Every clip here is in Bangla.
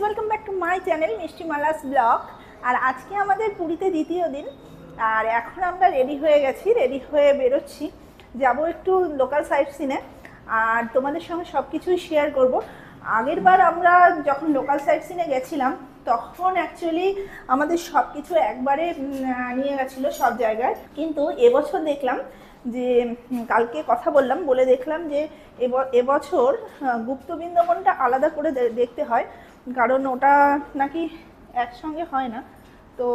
Welcome back to my channel মিষ্টি মালাস ব্লগ। আর আজকে আমাদের পুরীতে দ্বিতীয় দিন, আর এখন আমরা রেডি হয়ে গেছি, রেডি হয়ে বেরোচ্ছি, যাব একটু লোকাল সাইট সিনে আর তোমাদের সঙ্গে সব কিছুই শেয়ার করব। আগের বার আমরা যখন লোকাল সাইট সিনে গেছিলাম তখন অ্যাকচুয়ালি আমাদের সব কিছু একবারে নিয়ে গেছিলো সব জায়গায়, কিন্তু এবছর দেখলাম যে কালকে কথা বললাম, বলে দেখলাম যে এবছর গুপ্ত বৃন্দাবনটা আলাদা করে দেখতে হয়, কারণ ওটা নাকি একসঙ্গে হয় না। তো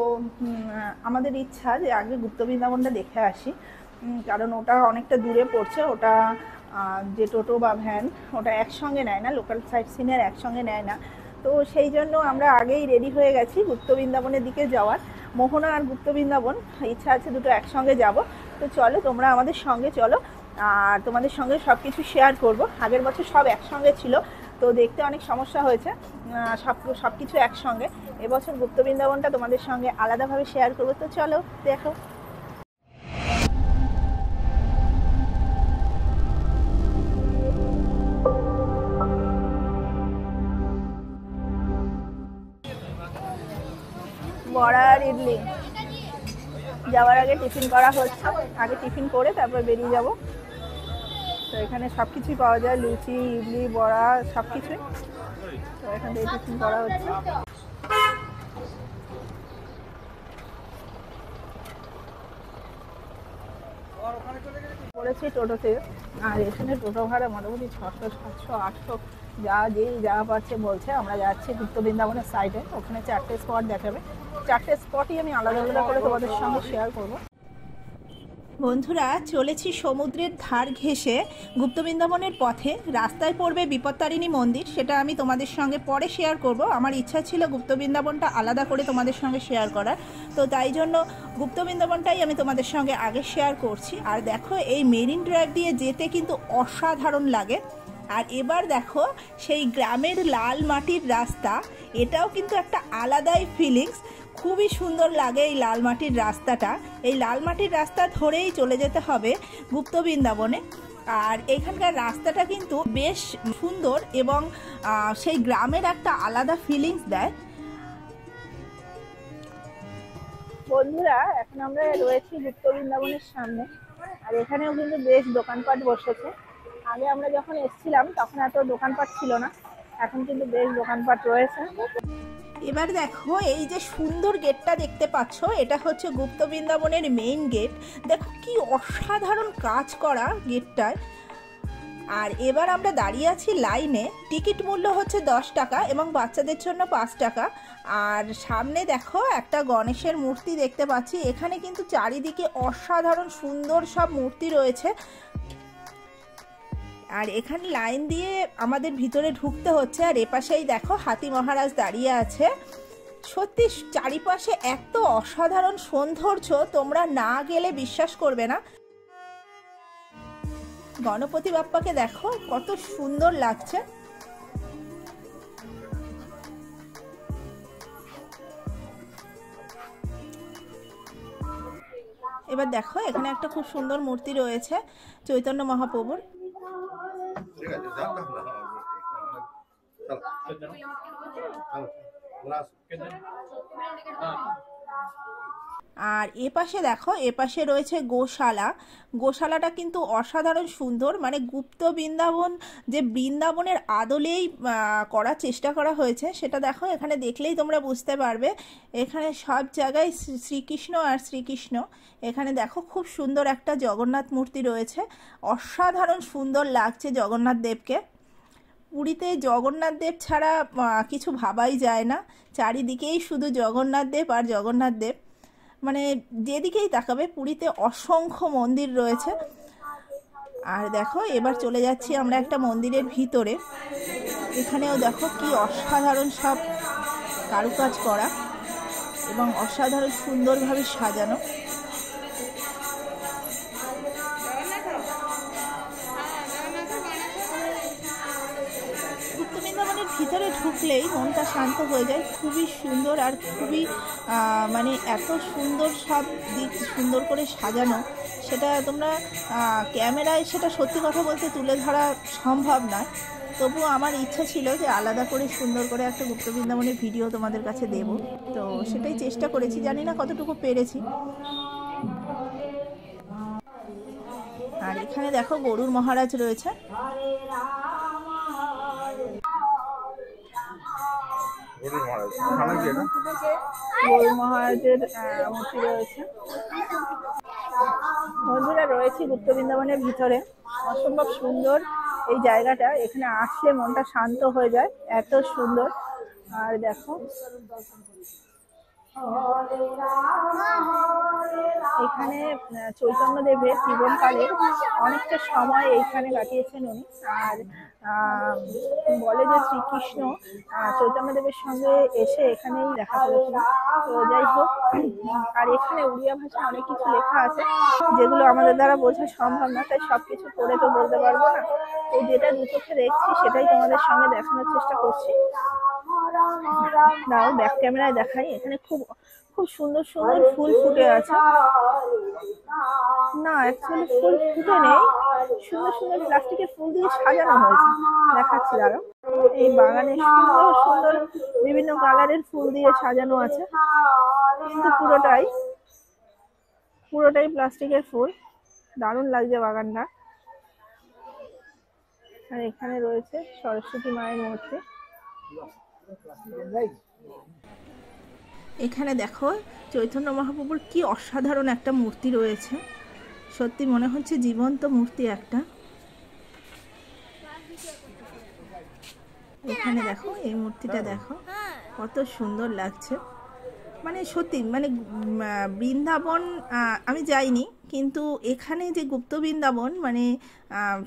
আমাদের ইচ্ছা যে আগে গুপ্ত বৃন্দাবনটা দেখে আসি, কারণ ওটা অনেকটা দূরে পড়ছে, ওটা যে টোটো বা ভ্যান ওটা একসঙ্গে নেয় না, লোকাল সাইট সিনের একসঙ্গে নেয় না। তো সেই জন্য আমরা আগেই রেডি হয়ে গেছি গুপ্ত বৃন্দাবনের দিকে যাওয়ার। মোহনা আর গুপ্ত বৃন্দাবন ইচ্ছা আছে দুটো একসঙ্গে যাব। তো চলো তোমরা আমাদের সঙ্গে চলো, আর তোমাদের সঙ্গে সব কিছু শেয়ার করব। আগের বছর সব একসঙ্গে ছিল, তো দেখতে অনেক সমস্যা হয়েছে সব কিছু একসঙ্গে। এবছর গুপ্ত বৃন্দাবনটা তোমাদের সঙ্গে আলাদাভাবে শেয়ার করবো। তো চলো দেখো। বড়া আর ইডলি যাওয়ার আগে টিফিন করা হচ্ছে, আগে টিফিন করে তারপর বেরিয়ে যাব। তো এখানে সব কিছুই পাওয়া যায়, লুচি, ইডলি, বড়া সব কিছুই। তো এখান থেকে টিফিন করা হচ্ছে। পড়েছি টোটোতে, আর এখানে টোটো ভাড়া মোটামুটি 600, 700, 800 যা পাচ্ছে বলছে। আমরা যাচ্ছি গুপ্ত বৃন্দাবনের সাইডে, ওখানে 4টে স্পট দেখাবে। 4টে স্পটই আমি আলাদা আলাদা করে তোমাদের সঙ্গে শেয়ার করব। বন্ধুরা, চলেছি সমুদ্রের ধার ঘেঁষে গুপ্ত বৃন্দাবনের পথে। রাস্তায় পড়বে বিপত্তারিণী মন্দির, সেটা আমি তোমাদের সঙ্গে পরে শেয়ার করব। আমার ইচ্ছা ছিল গুপ্ত বৃন্দাবনটা আলাদা করে তোমাদের সঙ্গে শেয়ার করার, তো তাই জন্য গুপ্ত বৃন্দাবনটাই আমি তোমাদের সঙ্গে আগে শেয়ার করছি। আর দেখো, এই মেরিন ড্রাইভ দিয়ে যেতে কিন্তু অসাধারণ লাগে। আর এবার দেখো সেই গ্রামের লাল মাটির রাস্তা, এটাও কিন্তু একটা আলাদাই ফিলিংস। খুবই সুন্দর লাগে এই লাল মাটির রাস্তাটা। এই লাল মাটির রাস্তা ধরেই চলে যেতে হবে গুপ্ত বৃন্দাবনে। আর এখানকার রাস্তাটা কিন্তু বেশ সুন্দর এবং সেই গ্রামের একটা আলাদা ফিলিংস দেয়। বন্ধুরা, এখন আমরা রয়েছি গুপ্ত বৃন্দাবনের সামনে, আর এখানেও কিন্তু বেশ দোকানপাট বসেছে। আগে আমরা যখন এসেছিলাম তখন এত দোকানপাট ছিল না, এখন কিন্তু বেশ দোকানপাট রয়েছে। এবার দেখো, এই যে সুন্দর গেটটা দেখতে পাচ্ছ, এটা হচ্ছে গুপ্ত বৃন্দাবনের মেইন গেট। দেখো কি অসাধারণ কাজ করা গেটটায়। আর এবার আমরা দাঁড়িয়ে আছি লাইনে। টিকিট মূল্য হচ্ছে 10 টাকা এবং বাচ্চাদের জন্য 5 টাকা। আর সামনে দেখো একটা গণেশের মূর্তি দেখতে পাচ্ছি। এখানে কিন্তু চারিদিকে অসাধারণ সুন্দর সব মূর্তি রয়েছে। আর এখানে লাইন দিয়ে আমাদের ভিতরে ঢুকতে হচ্ছে। আর এপাশেই দেখো হাতি মহারাজ দাঁড়িয়ে আছে। সত্যি চারিপাশে এত অসাধারণ সৌন্দর্য, তোমরা না গেলে বিশ্বাস করবে না। গণপতি বাপ্পাকে দেখো কত সুন্দর লাগছে। এবার দেখো, এখানে একটা খুব সুন্দর মূর্তি রয়েছে চৈতন্য মহাপ্রভুর। আর এপাশে দেখো, এপাশে রয়েছে গোশালা। গোশালাটা কিন্তু অসাধারণ সুন্দর, মানে গুপ্ত বৃন্দাবন যে বৃন্দাবনের আদলেই করার চেষ্টা করা হয়েছে সেটা দেখো, এখানে দেখলেই তোমরা বুঝতে পারবে। এখানে সব জায়গায় শ্রীকৃষ্ণ আর শ্রীকৃষ্ণ। এখানে দেখো খুব সুন্দর একটা জগন্নাথ মূর্তি রয়েছে, অসাধারণ সুন্দর লাগছে জগন্নাথ দেবকে। পুরীতে জগন্নাথ দেব ছাড়া কিছু ভাবাই যায় না, চারিদিকেই শুধু জগন্নাথ দেব আর জগন্নাথ দেব। মানে যেদিকেই তাকাবে পুরীতে অসংখ্য মন্দির রয়েছে। আর দেখো, এবার চলে যাচ্ছি আমরা একটা মন্দিরের ভিতরে। এখানেও দেখো কি অসাধারণ সব কারুকাজ করা এবং অসাধারণ সুন্দরভাবে সাজানো। গুপ্ত বৃন্দাবনের ভিতরে ঢুকলেই মনটা শান্ত হয়ে যায়। খুবই সুন্দর আর খুবই মানে এত সুন্দর সব দিক সুন্দর করে সাজানো, সেটা তোমরা ক্যামেরায় সেটা সত্যি কথা বলতে তুলে ধরা সম্ভব নয়। তবুও আমার ইচ্ছা ছিল যে আলাদা করে সুন্দর করে একটা গুপ্ত বৃন্দাবনের ভিডিও তোমাদের কাছে দেব, তো সেটাই চেষ্টা করেছি, জানি না কতটুকু পেরেছি। আর এখানে দেখো গরুর মহারাজ রয়েছে। গরুর মহারাজের মূর্তি রয়েছে। বন্ধুরা, রয়েছে গুপ্ত বৃন্দাবনের ভিতরে, অসম্ভব সুন্দর এই জায়গাটা। এখানে আসলে মনটা শান্ত হয়ে যায়, এত সুন্দর। আর দেখো এখানে চৈতন্যদেবের জীবনকালে অনেকটা সময় এইখানে কাটিয়েছেন উনি। আর বলে যে শ্রীকৃষ্ণ চৈতন্যদেবের সঙ্গে এসে এখানেই দেখা করেছিল। তো যাই হোক, আর এখানে উড়িয়া ভাষায় অনেক কিছু লেখা আছে যেগুলো আমাদের দ্বারা বোঝা সম্ভব না, তাই সবকিছু পড়ে তো বলতে পারবো না। তো যেটা দু চোখে দেখছি সেটাই তোমাদের সঙ্গে দেখানোর চেষ্টা করছি। দাও ব্যাক ক্যামেরায় দেখাই। এখানে খুব খুব সুন্দর সুন্দর ফুল ফুটে আছে। না, অ্যাকচুয়ালি ফুল ফুটে নেই, সুন্দর সুন্দর প্লাস্টিকের ফুল দিয়ে সাজানো হয়েছে। দেখাচ্ছি দাঁড়াও। এই বাগানে সুন্দর সুন্দর বিভিন্ন কালারের ফুল দিয়ে সাজানো আছে, কিন্তু পুরোটাই প্লাস্টিকের ফুল। দারুণ লাগছে বাগানটা। আর এখানে রয়েছে সরস্বতী মায়ের মূর্তি। এখানে দেখো চৈতন্য মহাপ্রভুর কি অসাধারণ একটা মূর্তি রয়েছে, সত্যি মনে হচ্ছে জীবন্ত মূর্তি একটা। এখানে দেখো এই মূর্তিটা দেখো কত সুন্দর লাগছে। মানে সত্যি মানে বৃন্দাবন আমি যাইনি, কিন্তু এখানে যে গুপ্ত বৃন্দাবন মানে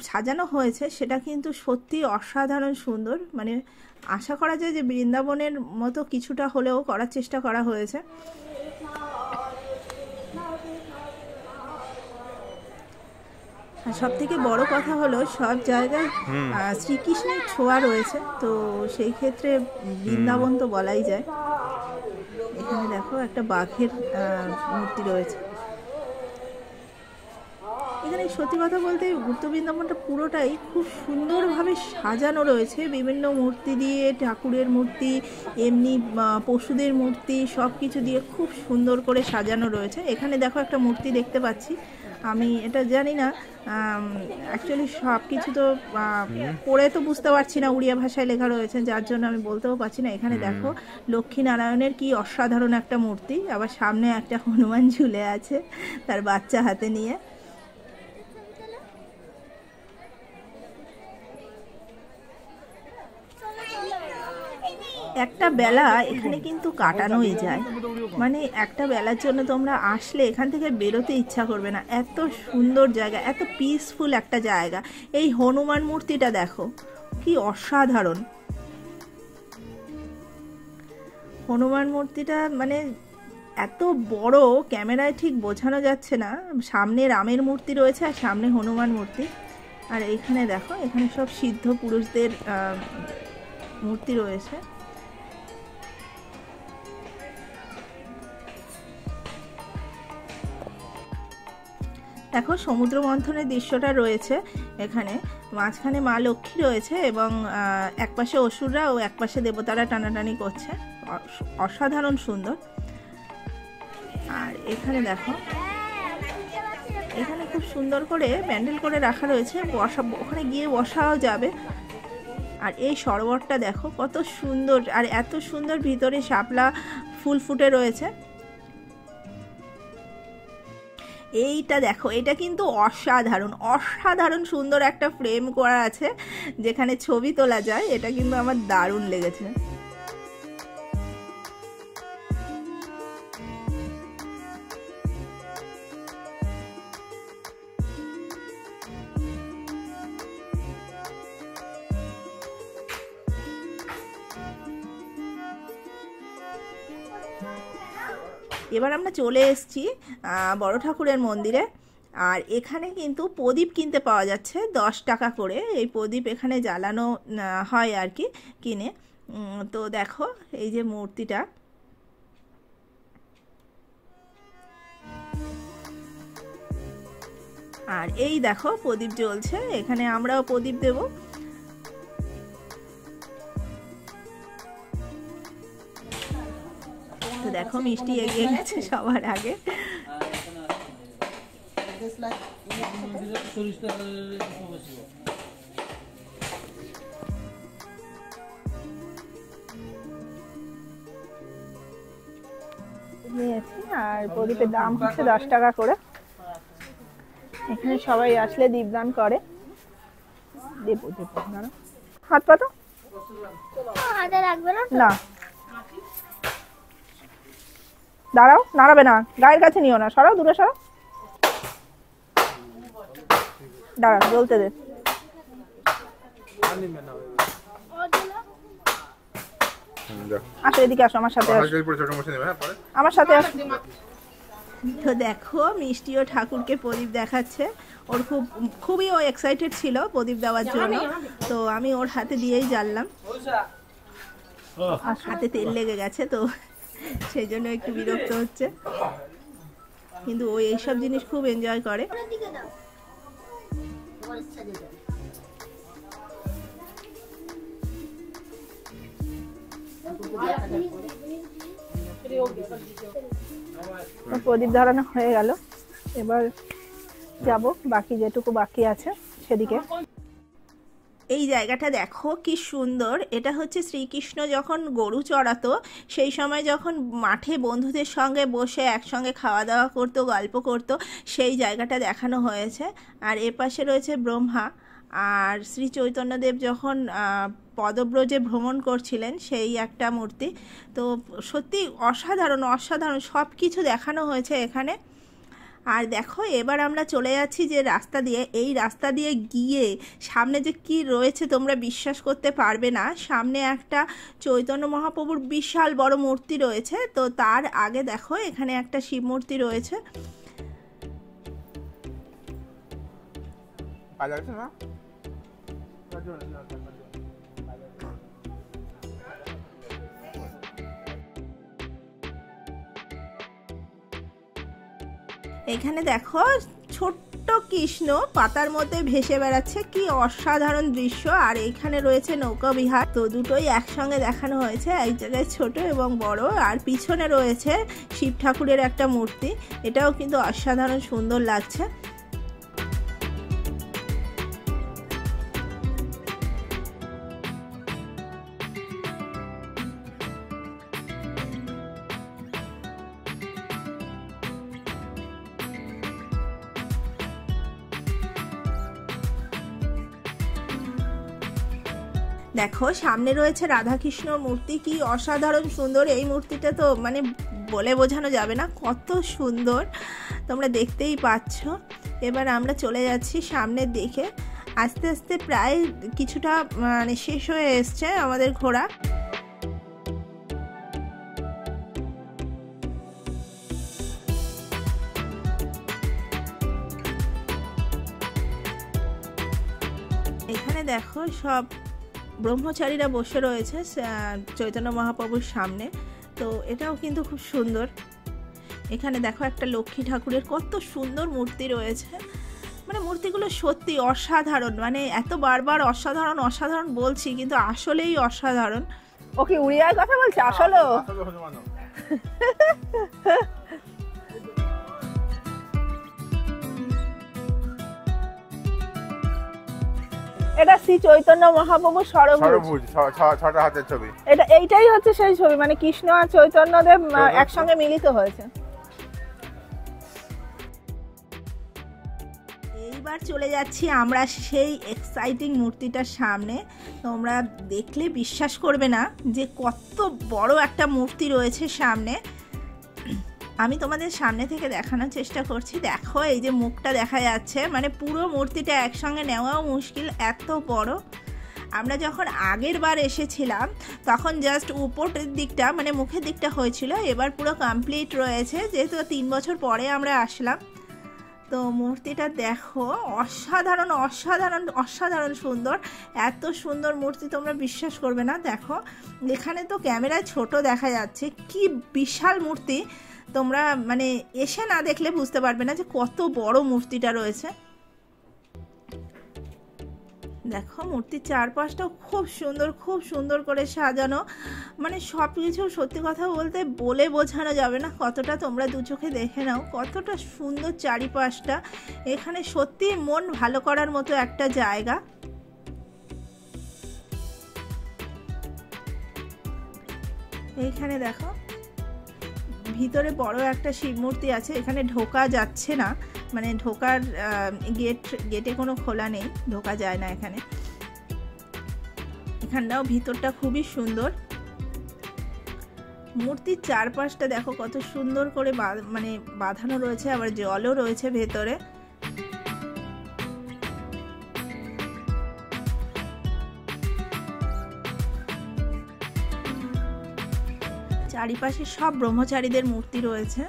সাজানো হয়েছে সেটা কিন্তু সত্যি অসাধারণ সুন্দর। মানে আশা করা যায় যে বৃন্দাবনের মতো কিছুটা হলেও করার চেষ্টা করা হয়েছে। আর সব থেকে বড় কথা হলো সব জায়গায় শ্রীকৃষ্ণের ছোঁয়া রয়েছে, তো সেই ক্ষেত্রে বৃন্দাবন তো বলাই যায়। এখানে দেখো একটা বাঘের মূর্তি রয়েছে। এখানে সত্যি কথা বলতে গুপ্ত বৃন্দাবনটা পুরোটাই খুব সুন্দরভাবে সাজানো রয়েছে, বিভিন্ন মূর্তি দিয়ে, ঠাকুরের মূর্তি, এমনি পশুদের মূর্তি, সব কিছু দিয়ে খুব সুন্দর করে সাজানো রয়েছে। এখানে দেখো একটা মূর্তি দেখতে পাচ্ছি, আমি এটা জানি না অ্যাকচুয়ালি সব কিছু তো পড়ে তো বুঝতে পারছি না, উড়িয়া ভাষায় লেখা রয়েছে যার জন্য আমি বলতেও পারছি না। এখানে দেখো লক্ষ্মী নারায়ণের কি অসাধারণ একটা মূর্তি, আবার সামনে একটা হনুমান ঝুলে আছে তার বাচ্চা হাতে নিয়ে। একটা বেলা এখানে কিন্তু কাটানোই যায়, মানে একটা বেলার জন্য তোমরা আসলে এখান থেকে বেরোতে ইচ্ছা করবে না, এত সুন্দর জায়গা, এত পিসফুল একটা জায়গা। এই হনুমান মূর্তিটা দেখো কি অসাধারণ। হনুমান মূর্তিটা মানে এত বড়, ক্যামেরায় ঠিক বোঝানো যাচ্ছে না। সামনে রামের মূর্তি রয়েছে আর সামনে হনুমান মূর্তি। আর এখানে দেখো এখানে সব সিদ্ধ পুরুষদের মূর্তি রয়েছে। দেখো সমুদ্র মন্থনের দৃশ্যটা রয়েছে এখানে, মাঝখানে মা লক্ষ্মী রয়েছে এবং একপাশে অসুররা ও একপাশে দেবতারা টানাটানি করছে, অসাধারণ সুন্দর। আর এখানে দেখো এখানে খুব সুন্দর করে প্যান্ডেল করে রাখা রয়েছে, ওখানে গিয়ে বসাও যাবে। আর এই সরোবরটা দেখো কত সুন্দর, আর এত সুন্দর ভিতরে শাপলা ফুল ফুটে রয়েছে। এইটা দেখো, এটা কিন্তু অসাধারণ অসাধারণ সুন্দর একটা ফ্রেম করা আছে যেখানে ছবি তোলা যায়, এটা কিন্তু আমার দারুণ লেগেছে। এবার আমরা চলে এসেছি বড় ঠাকুরের মন্দিরে। আর এখানে কিন্তু প্রদীপ কিনতে পাওয়া যাচ্ছে 10 টাকা করে, এই প্রদীপ এখানে জ্বালানো হয় আর কি কিনে। তো দেখো এই যে মূর্তিটা, আর এই দেখো প্রদীপ জ্বলছে, এখানে আমরাও প্রদীপ দেব। তো দেখো মিষ্টি এগিয়ে গেছে সবার আগে। নিয়েছি আর প্রদীপের দাম হচ্ছে 10 টাকা করে। এখানে সবাই আসলে দীপদান করে। দেবো দেবো, দাঁড়াও, হাত পাতো হাতে রাখবে না না, দাঁড়াও, নাড়াবে না, গায়ের কাছে নিও না, সরাও, দূরে সরাও, দাঁড়াও, জ্বলতে দে। আসো এদিকে, আসো আমার সাথে, আমার সাথে আসো। তো দেখো মিষ্টিও ঠাকুরকে প্রদীপ দেখাচ্ছে, ওর খুবই ও এক্সাইটেড ছিল প্রদীপ দেওয়ার জন্য। তো আমি ওর হাতে দিয়েই জ্বাললাম, হাতে তেল লেগে গেছে তো সেই জন্য একটু বিরক্ত হচ্ছে, কিন্তু ও এইসব জিনিস খুব এনজয় করে। প্রদীপ ধরানো হয়ে গেল, এবার যাব বাকি যেটুকু বাকি আছে সেদিকে। এই জায়গাটা দেখো কি সুন্দর, এটা হচ্ছে শ্রীকৃষ্ণ যখন গরু চড়াতো সেই সময় যখন মাঠে বন্ধুদের সঙ্গে বসে একসঙ্গে খাওয়া দাওয়া করতো, গল্প করতো, সেই জায়গাটা দেখানো হয়েছে। আর এপাশে রয়েছে ব্রহ্মা, আর শ্রী চৈতন্যদেব যখন পদব্রজে ভ্রমণ করছিলেন সেই একটা মূর্তি। তো সত্যি অসাধারণ অসাধারণ সব কিছু দেখানো হয়েছে এখানে। আর দেখো এবার আমরা চলে যাচ্ছি যে রাস্তা দিয়ে, এই রাস্তা দিয়ে গিয়ে সামনে যে কি রয়েছে তোমরা বিশ্বাস করতে পারবে না। সামনে একটা চৈতন্য মহাপ্রভুর বিশাল বড় মূর্তি রয়েছে, তো তার আগে দেখো এখানে একটা শিব মূর্তি রয়েছে। এখানে দেখো ছোট্ট কৃষ্ণ পাতার মধ্যে ভেসে বেড়াচ্ছে, কি অসাধারণ দৃশ্য। আর এইখানে রয়েছে নৌকা বিহার, তো দুটোই একসঙ্গে দেখানো হয়েছে, এক জায়গায় ছোট এবং বড়। আর পিছনে রয়েছে শিব ঠাকুরের একটা মূর্তি, এটাও কিন্তু অসাধারণ সুন্দর লাগছে। দেখো সামনে রয়েছে রাধাকৃষ্ণ মূর্তি, কি অসাধারণ সুন্দর। এই মূর্তিটা তো মানে বলে বোঝানো যাবে না কত সুন্দর, তোমরা দেখতেই পাচ্ছ। এবার আমরা চলে যাচ্ছি সামনের দিকে, আস্তে আস্তে প্রায় কিছুটা মানে শেষ হয়ে এসছে আমাদের ঘোরা। এখানে দেখো সব ব্রহ্মচারীরা বসে রয়েছে চৈতন্য মহাপ্রভুর সামনে, তো এটাও কিন্তু খুব সুন্দর। এখানে দেখো একটা লক্ষ্মী ঠাকুরের কত সুন্দর মূর্তি রয়েছে, মানে মূর্তিগুলো সত্যি অসাধারণ, মানে এত বারবার অসাধারণ অসাধারণ বলছি কিন্তু আসলেই অসাধারণ। ওকে উড়িয়ার কথা বলছে আসলে এটা শ্রী চৈতন্য মহাপ্রভু সরভুজ, ছটা হাতের ছবি। এইটাই হচ্ছে সেই ছবি, মানে কৃষ্ণ আর চৈতন্যদেব একসঙ্গে মিলিত হয়েছে। এইবার চলে যাচ্ছি আমরা সেই এক্সাইটিং মূর্তিটার সামনে। তোমরা দেখলে বিশ্বাস করবে না যে কত বড় একটা মূর্তি রয়েছে সামনে। আমি তোমাদের সামনে থেকে দেখানোর চেষ্টা করছি। দেখো এই যে মুখটা দেখা যাচ্ছে, মানে পুরো মূর্তিটা একসঙ্গে নেওয়াও মুশকিল, এত বড়। আমরা যখন আগের বার এসেছিলাম তখন জাস্ট উপরের দিকটা মানে মুখের দিকটা হয়েছিল, এবার পুরো কমপ্লিট রয়েছে, যেহেতু 3 বছর পরে আমরা আসলাম। তো মূর্তিটা দেখো অসাধারণ অসাধারণ অসাধারণ সুন্দর, এত সুন্দর মূর্তি তোমরা বিশ্বাস করবে না। দেখো এখানে তো ক্যামেরায় ছোট দেখা যাচ্ছে, কি বিশাল মূর্তি, তোমরা মানে এসে না দেখলে বুঝতে পারবে না যে কত বড় মূর্তিটা রয়েছে। দেখো মূর্তির চারপাশটাও খুব সুন্দর করে সাজানো, মানে সব কিছু সত্যি কথা বলতে বলে বোঝানো যাবে না, কতটা তোমরা দু চোখে দেখে নাও কতটা সুন্দর চারিপাশটা। এখানে সত্যি মন ভালো করার মতো একটা জায়গা। এইখানে দেখো ভিতরে বড় একটা শিব মূর্তি আছে, এখানে ঢোকা যাচ্ছে না, মানে ঢোকার গেটে কোনো খোলা নেই, ঢোকা যায় না এখানে। এখানটাও ভিতরটা খুবই সুন্দর। মূর্তির চারপাশটা দেখো কত সুন্দর করে মানে বাঁধানো রয়েছে, আবার জলও রয়েছে ভেতরে। চারিপাশে সব ব্রহ্মচারীদের মূর্তি রয়েছে।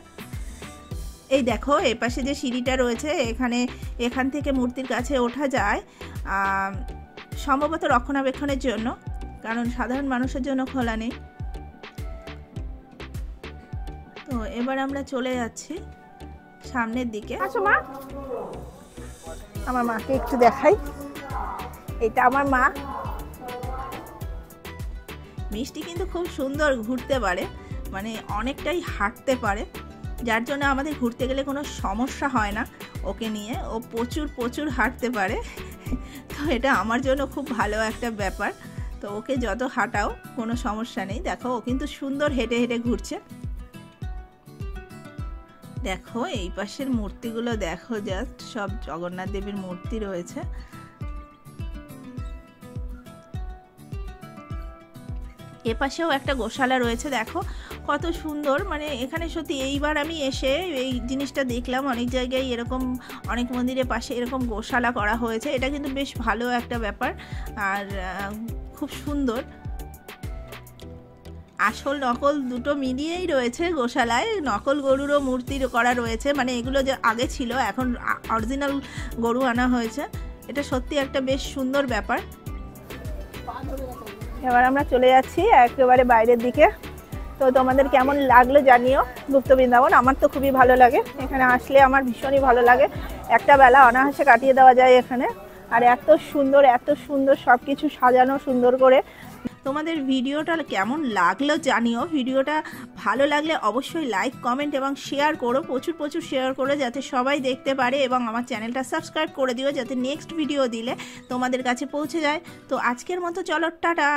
এই দেখো এই পাশে যে সিঁড়িটা রয়েছে এখান থেকে মূর্তির কাছে ওঠা যায়, সম্ভবত রক্ষণাবেক্ষণের জন্য, কারণ সাধারণ মানুষের জন্য খোলা নেই। তো এবার আমরা চলে যাচ্ছি সামনের দিকে। আচ্ছা মা, আমার মাকে একটু দেখাই, এটা আমার মা। মিষ্টি কিন্তু খুব সুন্দর ঘুরতে পারে, মানে অনেকটাই হাঁটতে পারে, যার জন্য আমাদের ঘুরতে গেলে কোনো সমস্যা হয় না ওকে নিয়ে। ও প্রচুর হাঁটতে পারে, তো এটা আমার জন্য খুব ভালো একটা ব্যাপার। তো ওকে যত হাঁটাও কোনো সমস্যা নেই। দেখো ও কিন্তু সুন্দর হেঁটে ঘুরছে। দেখো এই পাশের মূর্তিগুলো দেখো, জাস্ট সব জগন্নাথ দেবীর মূর্তি রয়েছে। এপাশেও একটা গোশালা রয়েছে, দেখো কত সুন্দর। মানে এখানে সত্যি এইবার আমি এসে এই জিনিসটা দেখলাম, অনেক জায়গায় এরকম অনেক মন্দিরের পাশে এরকম গোশালা করা হয়েছে, এটা কিন্তু বেশ ভালো একটা ব্যাপার আর খুব সুন্দর। আসল নকল দুটো মিলিয়েই রয়েছে গোশালায়, নকল গরুরও মূর্তি করা রয়েছে, মানে এগুলো যে আগে ছিল এখন অরিজিনাল গরু আনা হয়েছে। এটা সত্যি একটা বেশ সুন্দর ব্যাপার। এবার আমরা চলে যাচ্ছি একেবারে বাইরের দিকে। তো তোমাদের কেমন লাগলো জানিও গুপ্ত বৃন্দাবন। আমার তো খুবই ভালো লাগে, এখানে আসলে আমার ভীষণই ভালো লাগে, একটা বেলা অনায়াসে কাটিয়ে দেওয়া যায় এখানে। আর এত সুন্দর সব কিছু সাজানো সুন্দর করে। তোমাদের ভিডিওটা কেমন লাগলো জানিও। ভিডিওটা ভালো লাগলে অবশ্যই লাইক কমেন্ট এবং শেয়ার করো, প্রচুর শেয়ার করো যাতে সবাই দেখতে পারে, এবং আমার চ্যানেলটা সাবস্ক্রাইব করে দিও যাতে নেক্সট ভিডিও দিলে তোমাদের কাছে পৌঁছে যায়। তো আজকের মতো চলো, টাটা।